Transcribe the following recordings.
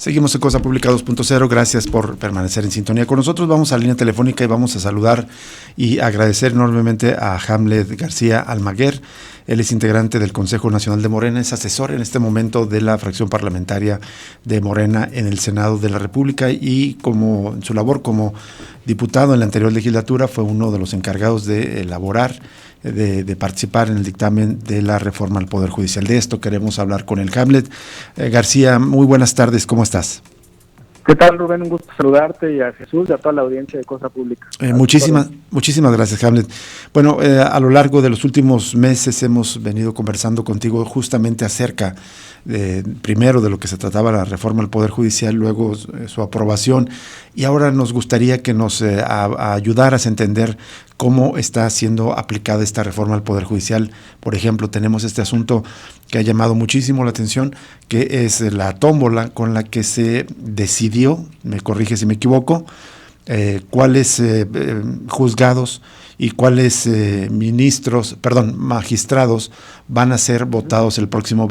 Seguimos en Cosa Pública 2.0, gracias por permanecer en sintonía con nosotros. Vamos a la línea telefónica y vamos a saludar y agradecer enormemente a Hamlet García Almaguer. Él es integrante del Consejo Nacional de Morena, es asesor en este momento de la fracción parlamentaria de Morena en el Senado de la República y como en su labor como diputado en la anterior legislatura fue uno de los encargados de elaborar, de participar en el dictamen de la reforma al Poder Judicial. De esto queremos hablar con el Hamlet. García, muy buenas tardes, ¿cómo estás? ¿Qué tal, Rubén? Un gusto saludarte y a Jesús y a toda la audiencia de Cosa Pública. Muchísimas gracias, Hamlet. Bueno, a lo largo de los últimos meses hemos venido conversando contigo justamente acerca primero de lo que se trataba la reforma al Poder Judicial, luego su aprobación, y ahora nos gustaría que nos ayudaras a entender cómo está siendo aplicada esta reforma al Poder Judicial. Por ejemplo, tenemos este asunto que ha llamado muchísimo la atención, que es la tómbola con la que se decidió, me corrige si me equivoco, cuáles juzgados y cuáles magistrados van a ser votados el próximo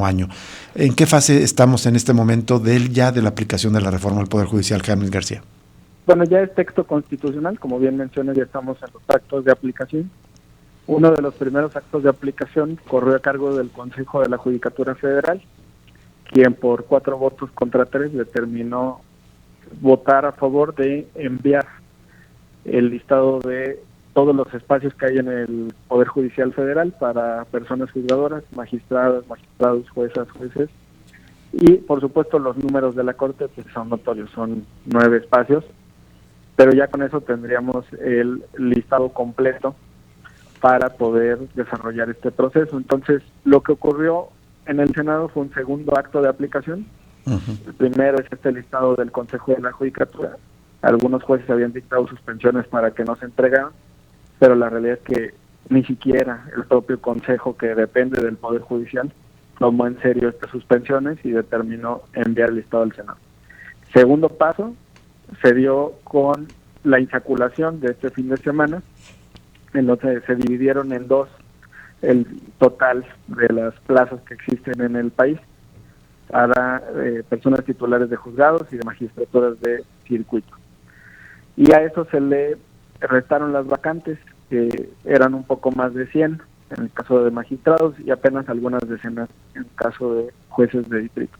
año. ¿En qué fase estamos en este momento de la aplicación de la reforma al Poder Judicial, Hamlet García? Bueno, ya es texto constitucional, como bien mencionas, ya estamos en los actos de aplicación. Uno de los primeros actos de aplicación corrió a cargo del Consejo de la Judicatura Federal, quien por 4 votos contra 3 determinó votar a favor de enviar el listado de todos los espacios que hay en el Poder Judicial Federal para personas juzgadoras, magistrados, juezas, jueces, y por supuesto los números de la Corte pues son notorios, son 9 espacios, pero ya con eso tendríamos el listado completo para poder desarrollar este proceso. Entonces, lo que ocurrió en el Senado fue un segundo acto de aplicación. Uh-huh. El primero es este listado del Consejo de la Judicatura. Algunos jueces habían dictado suspensiones para que no se entregaran, pero la realidad es que ni siquiera el propio Consejo, que depende del Poder Judicial, tomó en serio estas suspensiones y determinó enviar el listado al Senado. Segundo paso se dio con la insaculación de este fin de semana, en donde se dividieron en 2 el total de las plazas que existen en el país para personas titulares de juzgados y de magistraturas de circuito. Y a eso se le restaron las vacantes, que eran un poco más de 100 en el caso de magistrados y apenas algunas decenas en el caso de jueces de distrito.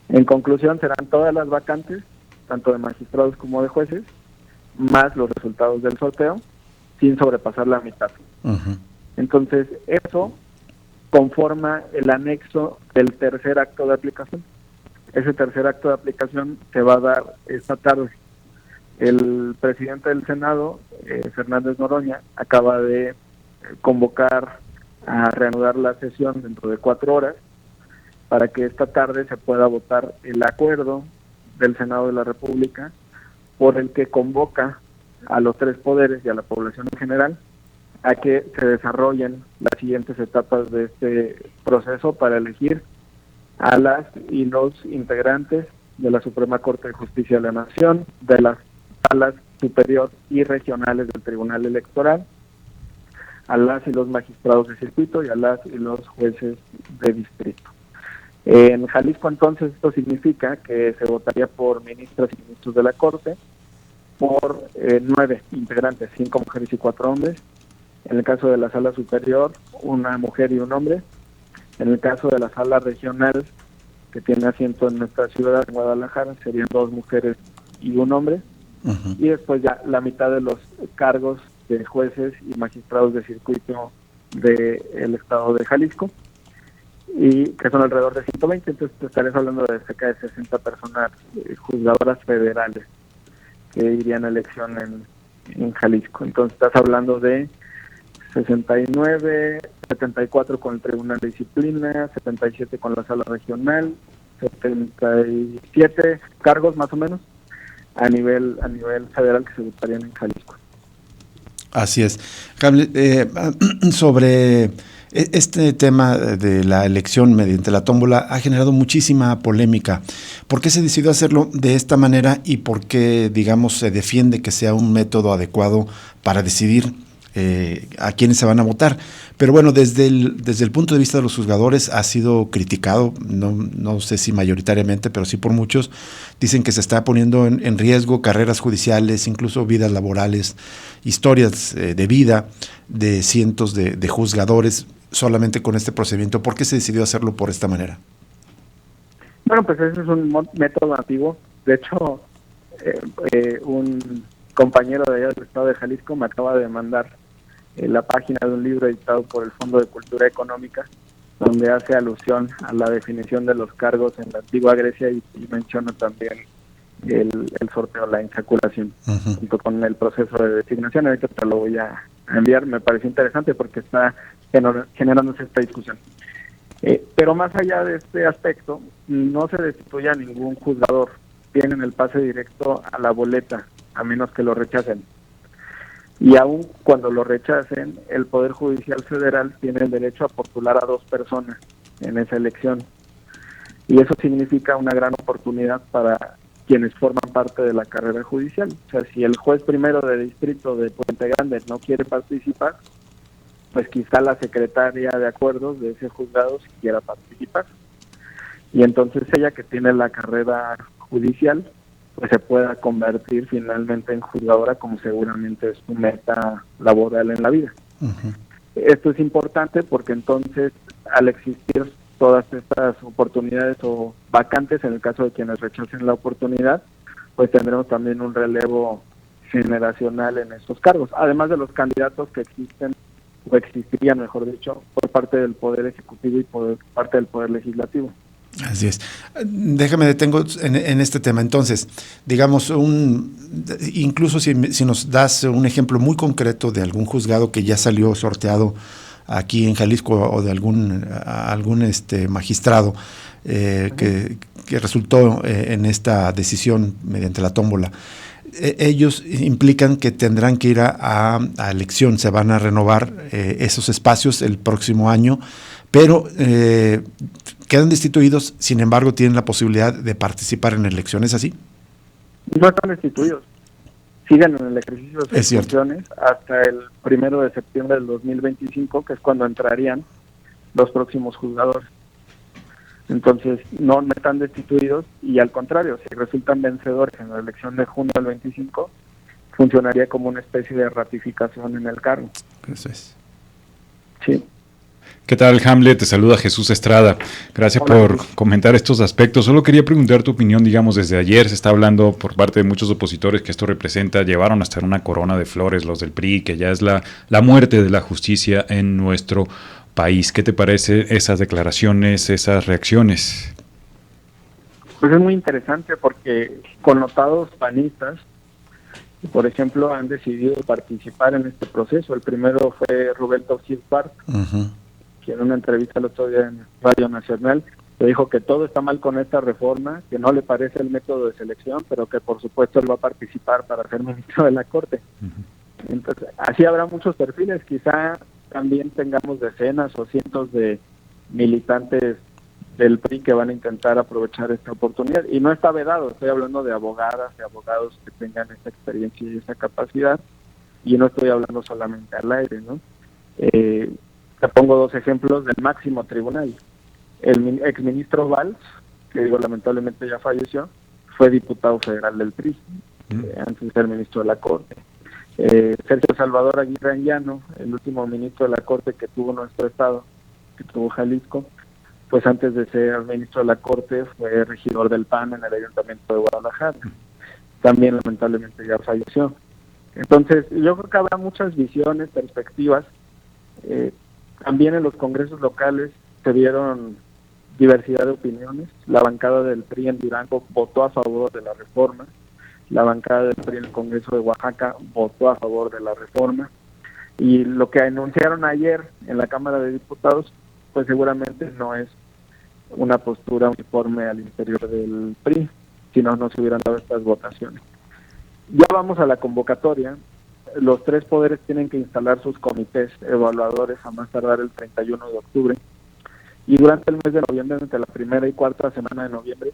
En conclusión, serán todas las vacantes, tanto de magistrados como de jueces, más los resultados del sorteo, sin sobrepasar la mitad. Uh-huh. Entonces, eso conforma el anexo del tercer acto de aplicación. Ese tercer acto de aplicación se va a dar esta tarde. El presidente del Senado, Fernández Noroña, acaba de convocar a reanudar la sesión dentro de 4 horas para que esta tarde se pueda votar el acuerdo del Senado de la República por el que convoca a los 3 poderes y a la población en general a que se desarrollen las siguientes etapas de este proceso para elegir a las y los integrantes de la Suprema Corte de Justicia de la Nación, de las salas superior y regionales del Tribunal Electoral, a las y los magistrados de circuito y a las y los jueces de distrito. En Jalisco, entonces, esto significa que se votaría por ministras y ministros de la Corte, por 9 integrantes, 5 mujeres y 4 hombres. En el caso de la sala superior, 1 mujer y 1 hombre. En el caso de la sala regional, que tiene asiento en nuestra ciudad, en Guadalajara, serían 2 mujeres y 1 hombre. Uh-huh. Y después ya la mitad de los cargos de jueces y magistrados de circuito del estado de Jalisco, y que son alrededor de 120, entonces te estarías hablando de cerca de 60 personas juzgadoras federales que irían a elección en Jalisco. Entonces estás hablando de 69, 74 con el Tribunal de Disciplina, 77 con la Sala Regional, 77 cargos más o menos a nivel federal que se votarían en Jalisco. Así es. Sobre este tema de la elección mediante la tómbola ha generado muchísima polémica. ¿Por qué se decidió hacerlo de esta manera y por qué, digamos, se defiende que sea un método adecuado para decidir a quienes se van a votar. Pero bueno, desde el punto de vista de los juzgadores ha sido criticado, no sé si mayoritariamente, pero sí por muchos. Dicen que se está poniendo en riesgo carreras judiciales, incluso vidas laborales, historias de vida de cientos de juzgadores solamente con este procedimiento. ¿Por qué se decidió hacerlo por esta manera? Bueno, pues ese es un método nativo. De hecho, un compañero de allá del estado de Jalisco me acaba de mandar la página de un libro editado por el Fondo de Cultura Económica, donde hace alusión a la definición de los cargos en la antigua Grecia y menciona también el sorteo, la insaculación, junto con el proceso de designación. Ahorita te lo voy a enviar, me parece interesante porque está generándose esta discusión. Pero más allá de este aspecto, no se destituye a ningún juzgador, tienen el pase directo a la boleta, a menos que lo rechacen. Y aun cuando lo rechacen, el Poder Judicial Federal tiene el derecho a postular a 2 personas en esa elección. Y eso significa una gran oportunidad para quienes forman parte de la carrera judicial. O sea, si el juez primero de distrito de Puente Grande no quiere participar, pues quizá la secretaria de acuerdos de ese juzgado si quiera participar. Y entonces ella, que tiene la carrera judicial, pues se pueda convertir finalmente en juzgadora, como seguramente es su meta laboral en la vida. Esto es importante porque entonces, al existir todas estas oportunidades o vacantes, en el caso de quienes rechacen la oportunidad, pues tendremos también un relevo generacional en estos cargos, además de los candidatos que existen, o existirían, mejor dicho, por parte del Poder Ejecutivo y por parte del Poder Legislativo. Así es. Déjame detengo en este tema. Entonces, digamos, incluso si nos das un ejemplo muy concreto de algún juzgado que ya salió sorteado aquí en Jalisco o de algún magistrado que resultó en esta decisión mediante la tómbola. Ellos implican que tendrán que ir a elección, se van a renovar esos espacios el próximo año, pero quedan destituidos, sin embargo tienen la posibilidad de participar en elecciones, ¿así? No están destituidos, siguen en el ejercicio de sus funciones hasta el 1 de septiembre del 2025, que es cuando entrarían los próximos juzgadores. Entonces no están destituidos y al contrario, si resultan vencedores en la elección de junio del 25, funcionaría como una especie de ratificación en el cargo. Eso es. Sí. ¿Qué tal, Hamlet? Te saluda Jesús Estrada. Gracias por comentar estos aspectos. Solo quería preguntar tu opinión, digamos, desde ayer se está hablando por parte de muchos opositores que esto representa, llevaron hasta una corona de flores los del PRI, que ya es la muerte de la justicia en nuestro país. ¿Qué te parece esas declaraciones, esas reacciones? Pues es muy interesante porque connotados panistas, por ejemplo, han decidido participar en este proceso. El primero fue Roberto Gilbert, que en una entrevista el otro día en Radio Nacional le dijo que todo está mal con esta reforma, que no le parece el método de selección, pero que por supuesto él va a participar para ser ministro de la Corte. Entonces, así habrá muchos perfiles, quizá también tengamos decenas o cientos de militantes del PRI que van a intentar aprovechar esta oportunidad. Y no está vedado, estoy hablando de abogadas y abogados que tengan esta experiencia y esa capacidad, y no estoy hablando solamente al aire, ¿no? Te pongo 2 ejemplos del máximo tribunal. El exministro Valls, que digo lamentablemente ya falleció, fue diputado federal del PRI, antes de ser ministro de la Corte. Sergio Salvador Aguirre Anguiano, el último ministro de la Corte que tuvo nuestro estado, que tuvo Jalisco, pues antes de ser ministro de la Corte fue regidor del PAN en el Ayuntamiento de Guadalajara. También lamentablemente ya falleció. Entonces yo creo que habrá muchas visiones, perspectivas. También en los congresos locales se dieron diversidad de opiniones. La bancada del PRI en Durango votó a favor de la reforma. La bancada del PRI en el Congreso de Oaxaca votó a favor de la reforma. Y lo que anunciaron ayer en la Cámara de Diputados, pues seguramente no es una postura uniforme al interior del PRI, si no se hubieran dado estas votaciones. Ya vamos a la convocatoria. Los 3 poderes tienen que instalar sus comités evaluadores a más tardar el 31 de octubre. Y durante el mes de noviembre, entre la primera y cuarta semana de noviembre,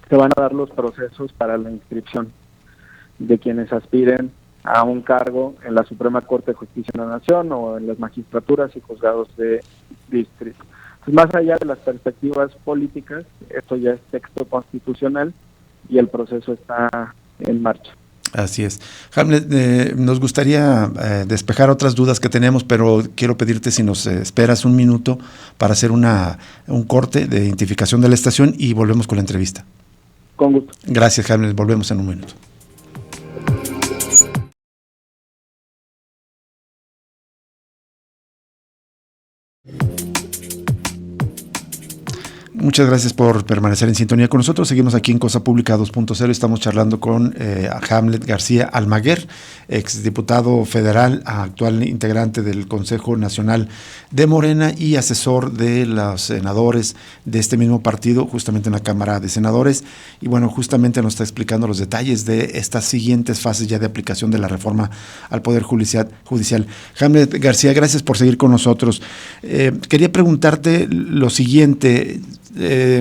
se van a dar los procesos para la inscripción de quienes aspiren a un cargo en la Suprema Corte de Justicia de la Nación o en las magistraturas y juzgados de distrito. Pues más allá de las perspectivas políticas, esto ya es texto constitucional y el proceso está en marcha. Así es. Hamlet, nos gustaría despejar otras dudas que tenemos, pero quiero pedirte si nos esperas un minuto para hacer un corte de identificación de la estación y volvemos con la entrevista. Con gusto. Gracias, Hamlet. Volvemos en un minuto. Muchas gracias por permanecer en sintonía con nosotros. Seguimos aquí en Cosa Pública 2.0. Estamos charlando con Hamlet García Almaguer, exdiputado federal, actual integrante del Consejo Nacional de Morena y asesor de los senadores de este mismo partido, justamente en la Cámara de Senadores. Y bueno, justamente nos está explicando los detalles de estas siguientes fases ya de aplicación de la reforma al Poder Judicial. Hamlet García, gracias por seguir con nosotros. Quería preguntarte lo siguiente.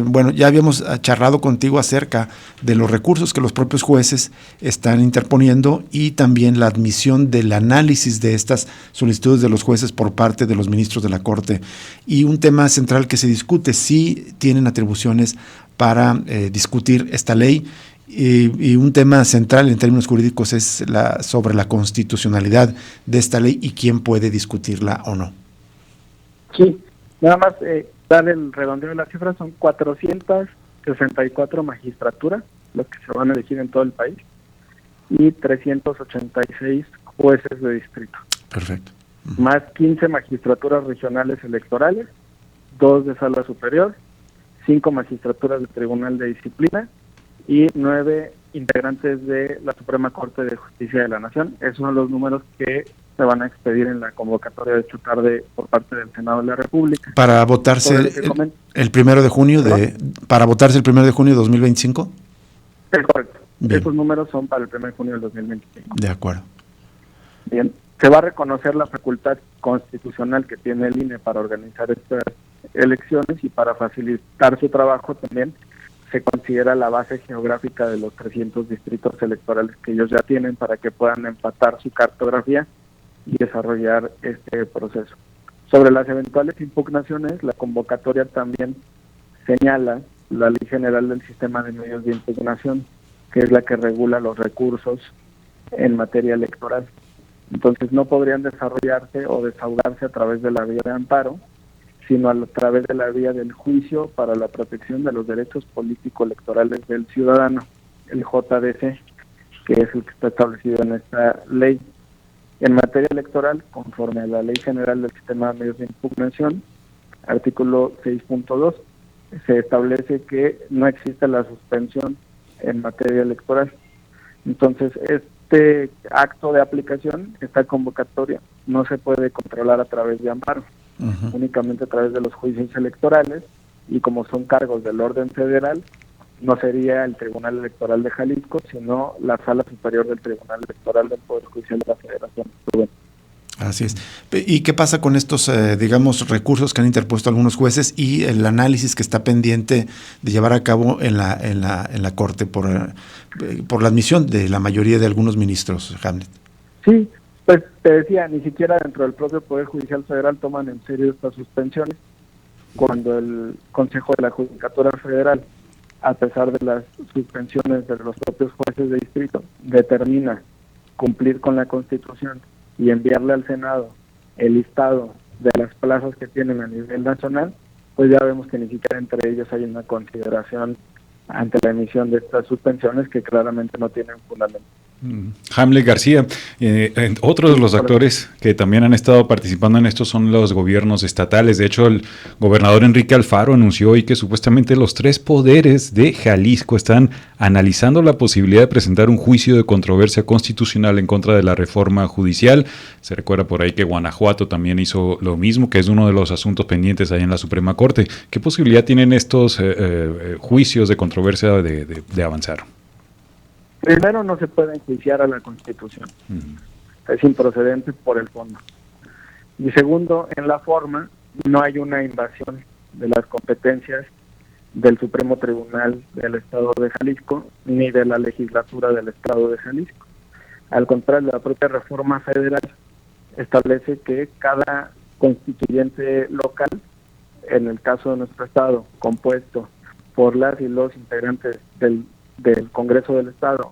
Bueno, ya habíamos charlado contigo acerca de los recursos que los propios jueces están interponiendo y también la admisión del análisis de estas solicitudes de los jueces por parte de los ministros de la Corte. Y un tema central que se discute, si tienen atribuciones para discutir esta ley. Y un tema central en términos jurídicos es sobre la constitucionalidad de esta ley y quién puede discutirla o no. Sí, nada más dar el redondeo de las cifras, son 464 magistraturas, los que se van a elegir en todo el país, y 386 jueces de distrito. Perfecto. Más 15 magistraturas regionales electorales, 2 de sala superior, 5 magistraturas de tribunal de disciplina y 9 integrantes de la Suprema Corte de Justicia de la Nación. Esos son los números que se van a expedir en la convocatoria de esta tarde por parte del Senado de la República. Para votarse el 1 de junio para votarse el 1 de junio de 2025. Es correcto. Bien. Esos números son para el 1 de junio del 2025. De acuerdo. Bien. Se va a reconocer la facultad constitucional que tiene el INE para organizar estas elecciones y para facilitar su trabajo también se considera la base geográfica de los 300 distritos electorales que ellos ya tienen para que puedan empatar su cartografía y desarrollar este proceso. Sobre las eventuales impugnaciones, la convocatoria también señala la Ley General del Sistema de Medios de Impugnación, que es la que regula los recursos en materia electoral. Entonces no podrían desarrollarse o desahogarse a través de la vía de amparo, sino a través de la vía del juicio para la protección de los derechos político-electorales del ciudadano, el JDC, que es el que está establecido en esta ley. En materia electoral, conforme a la Ley General del Sistema de Medios de Impugnación, artículo 6.2, se establece que no existe la suspensión en materia electoral. Entonces, este acto de aplicación, esta convocatoria, no se puede controlar a través de amparo, únicamente a través de los juicios electorales, y como son cargos del orden federal, no sería el Tribunal Electoral de Jalisco, sino la Sala Superior del Tribunal Electoral del Poder Judicial de la Federación. Así es. ¿Y qué pasa con estos, digamos, recursos que han interpuesto algunos jueces y el análisis que está pendiente de llevar a cabo en la Corte por la admisión de la mayoría de algunos ministros, Hamlet? Sí, pues te decía, ni siquiera dentro del propio Poder Judicial Federal toman en serio estas suspensiones, cuando el Consejo de la Judicatura Federal, a pesar de las suspensiones de los propios jueces de distrito, determina cumplir con la Constitución y enviarle al Senado el listado de las plazas que tienen a nivel nacional, pues ya vemos que ni siquiera entre ellos hay una consideración ante la emisión de estas suspensiones que claramente no tienen fundamento. Hamlet García, otros de los actores que también han estado participando en esto son los gobiernos estatales. De hecho, el gobernador Enrique Alfaro anunció hoy que supuestamente los 3 poderes de Jalisco están analizando la posibilidad de presentar un juicio de controversia constitucional en contra de la reforma judicial. Se recuerda por ahí que Guanajuato también hizo lo mismo, que es uno de los asuntos pendientes ahí en la Suprema Corte. ¿Qué posibilidad tienen estos juicios de controversia de avanzar? Primero, no se puede enjuiciar a la Constitución. Es improcedente por el fondo. Y segundo, en la forma, no hay una invasión de las competencias del Supremo Tribunal del Estado de Jalisco ni de la legislatura del Estado de Jalisco. Al contrario, la propia reforma federal establece que cada constituyente local, en el caso de nuestro estado, compuesto por las y los integrantes del Congreso del Estado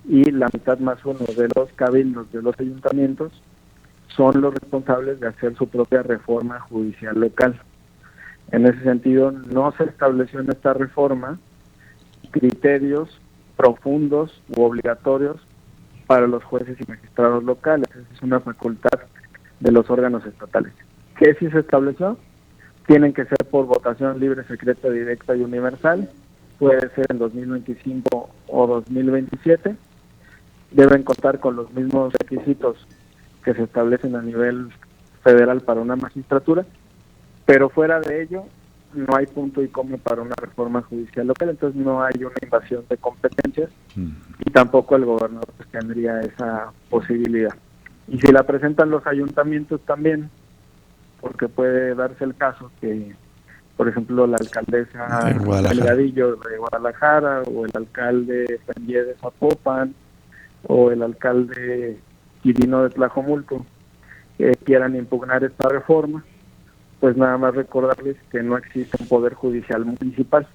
y la mitad más uno de los cabildos de los ayuntamientos, son los responsables de hacer su propia reforma judicial local. En ese sentido, no se estableció en esta reforma criterios profundos u obligatorios para los jueces y magistrados locales. Esa es una facultad de los órganos estatales. ¿Qué sí se estableció? Tienen que ser por votación libre, secreta, directa y universal. Puede ser en 2025 o 2027. Deben contar con los mismos requisitos que se establecen a nivel federal para una magistratura, pero fuera de ello no hay punto y coma para una reforma judicial local, entonces no hay una invasión de competencias y tampoco el gobernador tendría esa posibilidad. Y si la presentan los ayuntamientos también, porque puede darse el caso que, por ejemplo, la alcaldesa Delgadillo de Guadalajara o el alcalde Fendié de Zapopan o el alcalde Quirino de Tlajomulco quieran impugnar esta reforma, pues nada más recordarles que no existe un poder judicial municipal,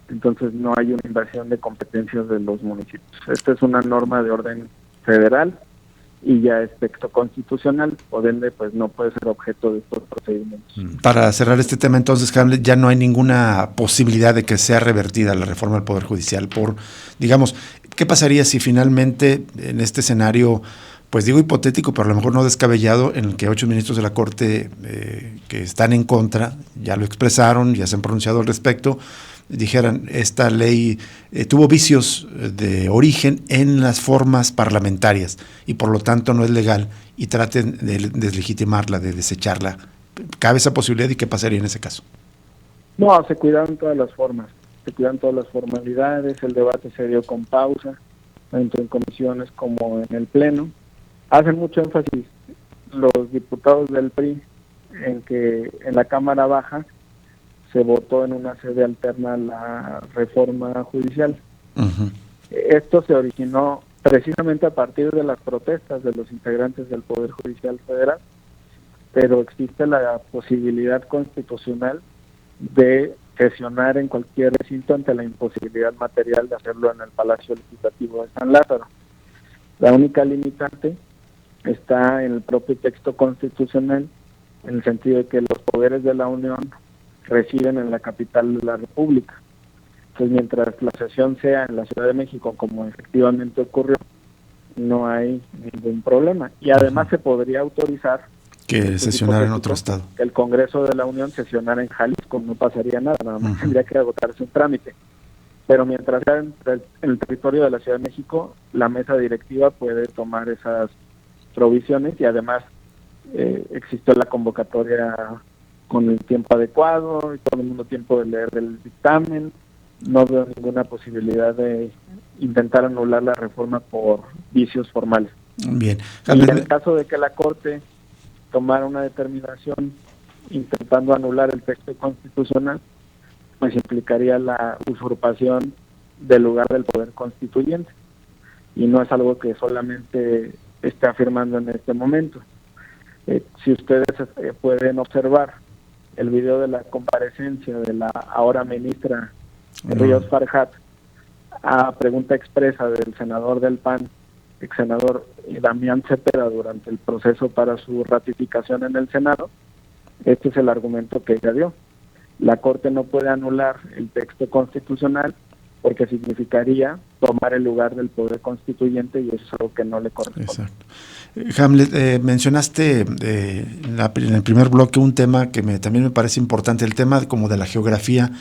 entonces no hay una invasión de competencias de los municipios. Esta es una norma de orden federal y ya es texto constitucional, por ende pues no puede ser objeto de estos procedimientos. Para cerrar este tema entonces, Hamlet, ya no hay ninguna posibilidad de que sea revertida la reforma del Poder Judicial por, digamos, ¿qué pasaría si finalmente en este escenario, pues digo hipotético, pero a lo mejor no descabellado, en el que 8 ministros de la Corte que están en contra, ya lo expresaron, ya se han pronunciado al respecto, dijeran, esta ley tuvo vicios de origen en las formas parlamentarias y por lo tanto no es legal y traten de deslegitimarla, de desecharla? ¿Cabe esa posibilidad y qué pasaría en ese caso? No, se cuidaron todas las formas, se cuidan todas las formalidades, el debate se dio con pausa, tanto en comisiones como en el Pleno. Hacen mucho énfasis los diputados del PRI en que en la Cámara Baja se votó en una sede alterna la reforma judicial. Uh-huh. Esto se originó precisamente a partir de las protestas de los integrantes del Poder Judicial Federal, pero existe la posibilidad constitucional de sesionar en cualquier recinto ante la imposibilidad material de hacerlo en el Palacio Legislativo de San Lázaro. La única limitante está en el propio texto constitucional, en el sentido de que los poderes de la Unión residen en la capital de la República. Entonces, mientras la sesión sea en la Ciudad de México, como efectivamente ocurrió, no hay ningún problema. Y además se podría autorizar que sesionara en otro estado. Que el Congreso de la Unión sesionara en Jalisco, no pasaría nada, nada más tendría que agotarse un trámite. Pero mientras sea en el territorio de la Ciudad de México, la mesa directiva puede tomar esas provisiones y además existió la convocatoria con el tiempo adecuado y todo el mundo tiempo de leer el dictamen. No veo ninguna posibilidad de intentar anular la reforma por vicios formales. Bien. Y en el caso de que la Corte tomara una determinación intentando anular el texto constitucional, pues implicaría la usurpación del lugar del poder constituyente. Y no es algo que solamente esté afirmando en este momento. Si ustedes pueden observar el video de la comparecencia de la ahora ministra Ríos Farjat a pregunta expresa del senador del PAN, ex senador Damián Cepeda, durante el proceso para su ratificación en el Senado, este es el argumento que ella dio. La Corte no puede anular el texto constitucional porque significaría tomar el lugar del poder constituyente y eso es algo que no le corresponde. Exacto. Hamlet, mencionaste en el primer bloque un tema que también me parece importante, el tema como de la geografía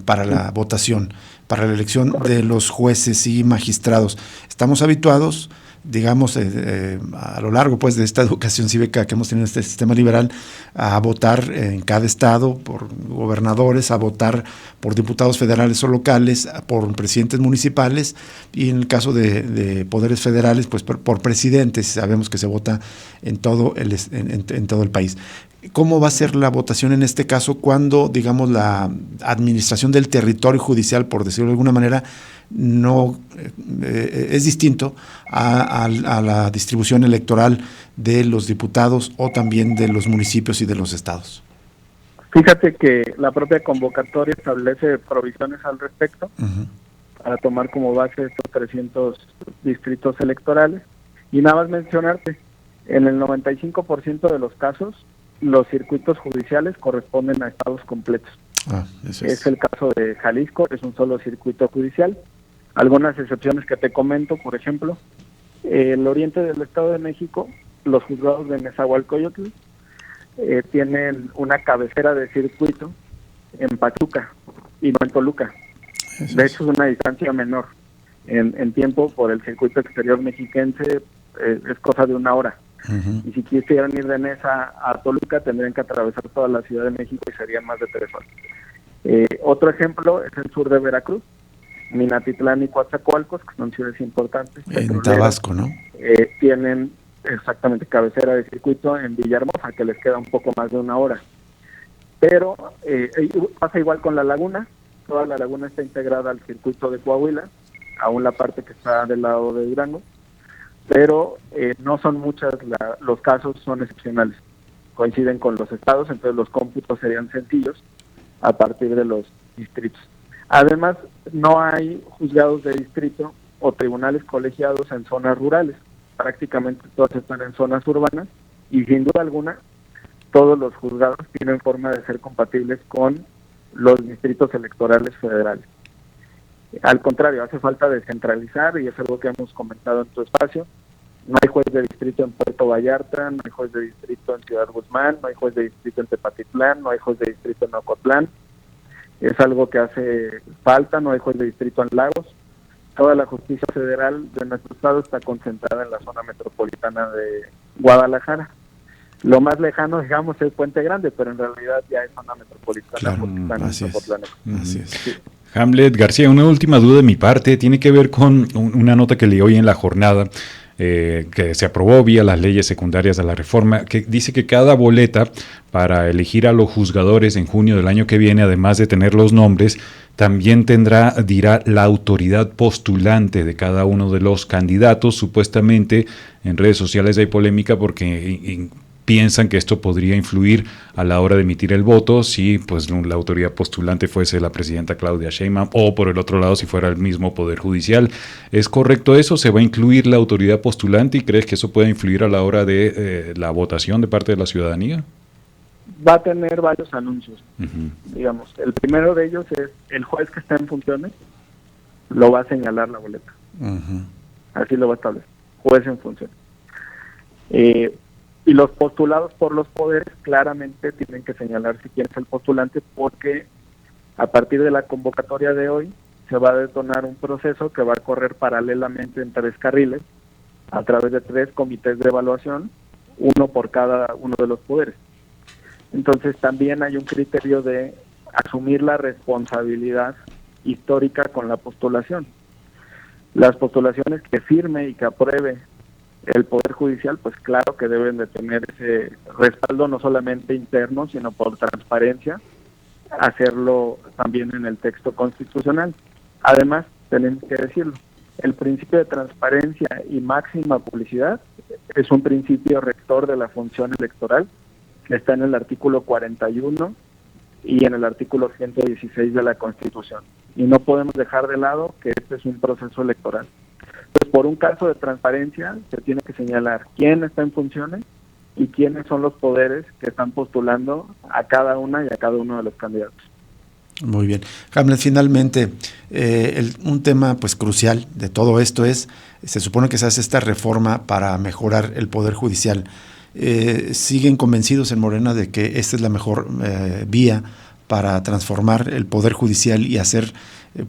para la votación, para la elección de los jueces y magistrados. Estamos habituados, digamos, a lo largo pues de esta educación cívica que hemos tenido en este sistema liberal, a votar en cada estado por gobernadores, a votar por diputados federales o locales, por presidentes municipales y en el caso de poderes federales, pues por presidentes. Sabemos que se vota en todo el país. ¿Cómo va a ser la votación en este caso cuando, digamos, la administración del territorio judicial, por decirlo de alguna manera, no es distinto a la distribución electoral de los diputados o también de los municipios y de los estados? Fíjate que la propia convocatoria establece provisiones al respecto para tomar como base estos 300 distritos electorales. Y nada más mencionarte, en el 95% de los casos, los circuitos judiciales corresponden a estados completos. Es el caso de Jalisco, es un solo circuito judicial. Algunas excepciones que te comento, por ejemplo, el oriente del Estado de México, los juzgados de Nezahualcóyotl tienen una cabecera de circuito en Pachuca y no en Toluca. De hecho, es una distancia menor en tiempo. Por el circuito exterior mexiquense es cosa de 1 hora. Y si quisieran ir de Neza a Toluca, tendrían que atravesar toda la Ciudad de México y serían más de 3 horas. Otro ejemplo es el sur de Veracruz, Minatitlán y Coatzacoalcos, que son ciudades importantes. En Tabasco, ¿no? Tienen exactamente cabecera de circuito en Villahermosa, que les queda un poco más de 1 hora. Pero pasa igual con La Laguna. Toda La Laguna está integrada al circuito de Coahuila, aún la parte que está del lado de Durango, pero no son muchos los casos, son excepcionales. Coinciden con los estados, entonces los cómputos serían sencillos a partir de los distritos. Además, no hay juzgados de distrito o tribunales colegiados en zonas rurales. Prácticamente todos están en zonas urbanas y sin duda alguna todos los juzgados tienen forma de ser compatibles con los distritos electorales federales. Al contrario, hace falta descentralizar, y es algo que hemos comentado en tu espacio. No hay juez de distrito en Puerto Vallarta, no hay juez de distrito en Ciudad Guzmán, no hay juez de distrito en Tepatitlán, no hay juez de distrito en Ocotlán. Es algo que hace falta, no hay juez de distrito en Lagos. Toda la justicia federal de nuestro estado está concentrada en la zona metropolitana de Guadalajara. Lo más lejano, digamos, es Puente Grande, pero en realidad ya es zona metropolitana. Claro, así es. Sí. Hamlet García, una última duda de mi parte, tiene que ver con una nota que leí hoy en La Jornada, que se aprobó vía las leyes secundarias de la reforma, que dice que cada boleta para elegir a los juzgadores en junio del año que viene, además de tener los nombres, también dirá la autoridad postulante de cada uno de los candidatos. Supuestamente en redes sociales hay polémica porque piensan que esto podría influir a la hora de emitir el voto si pues la autoridad postulante fuese la presidenta Claudia Sheinbaum, o por el otro lado si fuera el mismo Poder Judicial. ¿Es correcto eso? ¿Se va a incluir la autoridad postulante y crees que eso puede influir a la hora de la votación de parte de la ciudadanía? Va a tener varios anuncios. Digamos, el primero de ellos es el juez que está en funciones lo va a señalar la boleta. Así lo va a establecer, juez en funciones. Y los postulados por los poderes claramente tienen que señalarse quién es el postulante, porque a partir de la convocatoria de hoy se va a detonar un proceso que va a correr paralelamente en 3 carriles a través de 3 comités de evaluación, uno por cada uno de los poderes. Entonces también hay un criterio de asumir la responsabilidad histórica con la postulación. Las postulaciones que firme y que apruebe el Poder Judicial, pues claro que deben de tener ese respaldo no solamente interno, sino por transparencia, hacerlo también en el texto constitucional. Además, tenemos que decirlo, el principio de transparencia y máxima publicidad es un principio rector de la función electoral, que está en el artículo 41 y en el artículo 116 de la Constitución. Y no podemos dejar de lado que este es un proceso electoral. Pues por un caso de transparencia se tiene que señalar quién está en funciones y quiénes son los poderes que están postulando a cada una y a cada uno de los candidatos. Muy bien. Hamlet, finalmente, un tema pues crucial de todo esto es, se supone que se hace esta reforma para mejorar el Poder Judicial. ¿Siguen convencidos en Morena de que esta es la mejor vía para transformar el Poder Judicial y hacer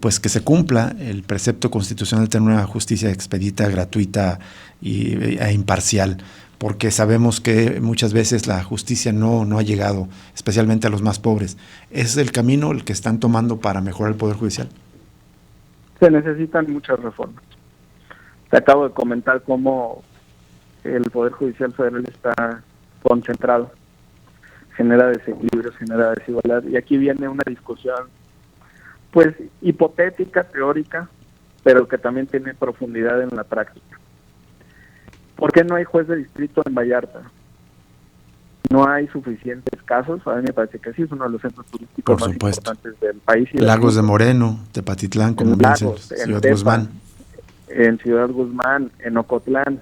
pues que se cumpla el precepto constitucional de tener una justicia expedita, gratuita e imparcial? Porque sabemos que muchas veces la justicia no ha llegado, especialmente a los más pobres. ¿Es el camino el que están tomando para mejorar el Poder Judicial? Se necesitan muchas reformas. Te acabo de comentar cómo el Poder Judicial Federal está concentrado. genera desequilibrios, genera desigualdad. Y aquí viene una discusión, pues, hipotética, teórica, pero que también tiene profundidad en la práctica. ¿Por qué no hay juez de distrito en Vallarta? No hay suficientes casos. A mí me parece que sí, es uno de los centros turísticos más importantes del país. Lagos de Moreno, Tepatitlán, como bien Lagos, en Ciudad Guzmán. En Ciudad Guzmán, en Ocotlán.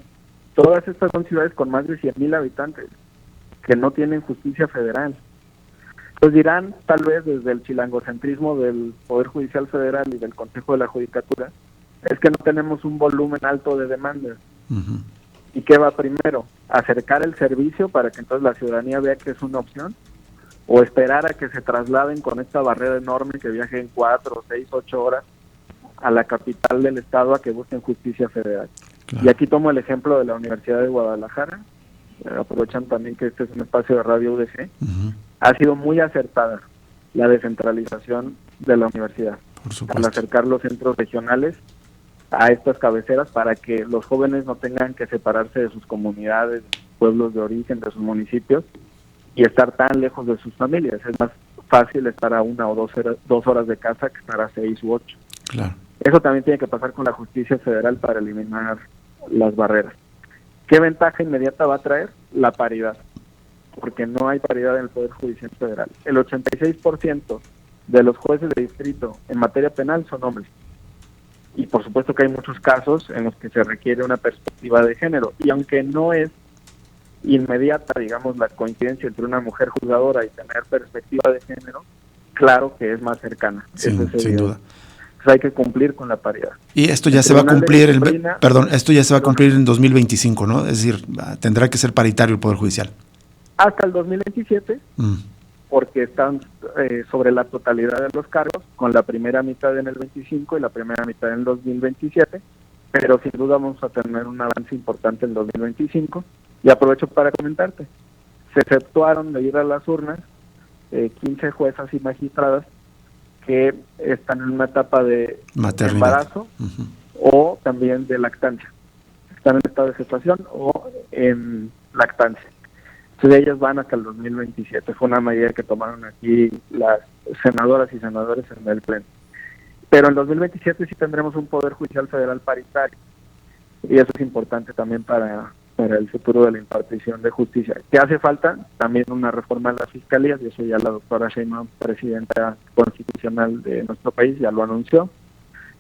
Todas estas son ciudades con más de 100,000 habitantes que no tienen justicia federal. Entonces dirán, tal vez desde el chilangocentrismo del Poder Judicial Federal y del Consejo de la Judicatura, es que no tenemos un volumen alto de demandas. Uh-huh. ¿Y qué va primero? ¿Acercar el servicio para que entonces la ciudadanía vea que es una opción? ¿O esperar a que se trasladen con esta barrera enorme que viajen 4, 6, 8 horas a la capital del estado a que busquen justicia federal? Claro. Y aquí tomo el ejemplo de la Universidad de Guadalajara. Aprovechan también que este es un espacio de Radio UDG. Uh-huh. Ha sido muy acertada la descentralización de la universidad, al acercar los centros regionales a estas cabeceras para que los jóvenes no tengan que separarse de sus comunidades, pueblos de origen, de sus municipios y estar tan lejos de sus familias. Es más fácil estar a 1 o 2 horas de casa que estar a 6 u 8. Claro. Eso también tiene que pasar con la justicia federal para eliminar las barreras. ¿Qué ventaja inmediata va a traer? La paridad, porque no hay paridad en el Poder Judicial Federal. El 86% de los jueces de distrito en materia penal son hombres. Y por supuesto que hay muchos casos en los que se requiere una perspectiva de género. Y aunque no es inmediata, digamos, la coincidencia entre una mujer juzgadora y tener perspectiva de género, claro que es más cercana. Sí, sin duda. Entonces hay que cumplir con la paridad. Y esto ya se va a cumplir, esto ya se va a cumplir en 2025, ¿no? Es decir, tendrá que ser paritario el Poder Judicial. Hasta el 2027, porque están sobre la totalidad de los cargos, con la primera mitad en el 25 y la primera mitad en el 2027, pero sin duda vamos a tener un avance importante en el 2025. Y aprovecho para comentarte, se efectuaron de ir a las urnas 15 juezas y magistradas que están en una etapa de embarazo o también de lactancia. Están en estado de gestación o en lactancia. Entonces ellas van hasta el 2027. Fue una medida que tomaron aquí las senadoras y senadores en el pleno. Pero en 2027 sí tendremos un Poder Judicial Federal paritario. Y eso es importante también para el futuro de la impartición de justicia. ¿Qué hace falta? También una reforma de las fiscalías, y eso ya la doctora Sheinbaum, presidenta constitucional de nuestro país, ya lo anunció,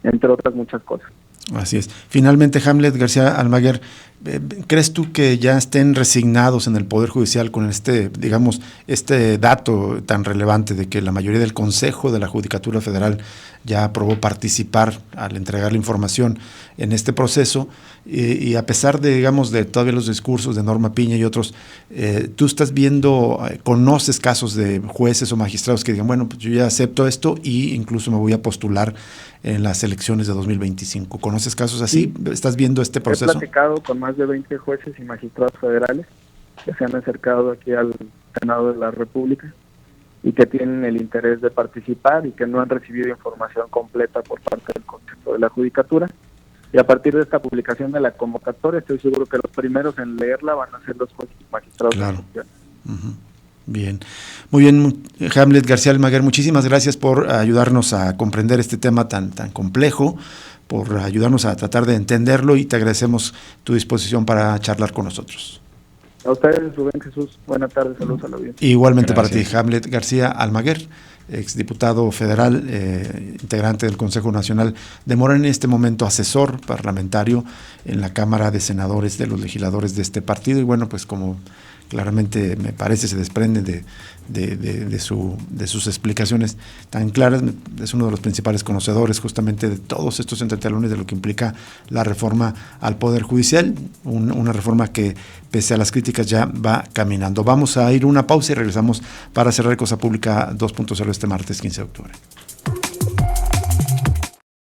entre otras muchas cosas. Así es. Finalmente, Hamlet García Almaguer, ¿crees tú que ya estén resignados en el Poder Judicial con este dato tan relevante de que la mayoría del Consejo de la Judicatura Federal ya aprobó participar al entregar la información en este proceso? Y a pesar de, digamos, de todavía los discursos de Norma Piña y otros, tú estás viendo, conoces casos de jueces o magistrados que digan, bueno, pues yo ya acepto esto y incluso me voy a postular en las elecciones de 2025. ¿Conoces casos así? Sí. ¿Estás viendo este proceso? He platicado con más de 20 jueces y magistrados federales que se han acercado aquí al Senado de la República y que tienen el interés de participar y que no han recibido información completa por parte del Consejo de la Judicatura. Y a partir de esta publicación de la convocatoria, estoy seguro que los primeros en leerla van a ser los jueces y magistrados. Claro. Bien. Muy bien, Hamlet García Almaguer, muchísimas gracias por ayudarnos a comprender este tema tan complejo, por ayudarnos a tratar de entenderlo, y te agradecemos tu disposición para charlar con nosotros. A ustedes, Rubén, Jesús, buenas tardes, saludos a la audiencia. Igualmente gracias. Para ti, Hamlet García Almaguer, exdiputado federal, integrante del Consejo Nacional de Morena, en este momento asesor parlamentario en la Cámara de Senadores de los legisladores de este partido. Y bueno, pues como claramente me parece se desprende de sus explicaciones tan claras, es uno de los principales conocedores justamente de todos estos entretalones de lo que implica la reforma al Poder Judicial, una reforma que pese a las críticas ya va caminando. Vamos a ir a una pausa y regresamos para cerrar Cosa Pública 2.0 este martes 15 de octubre.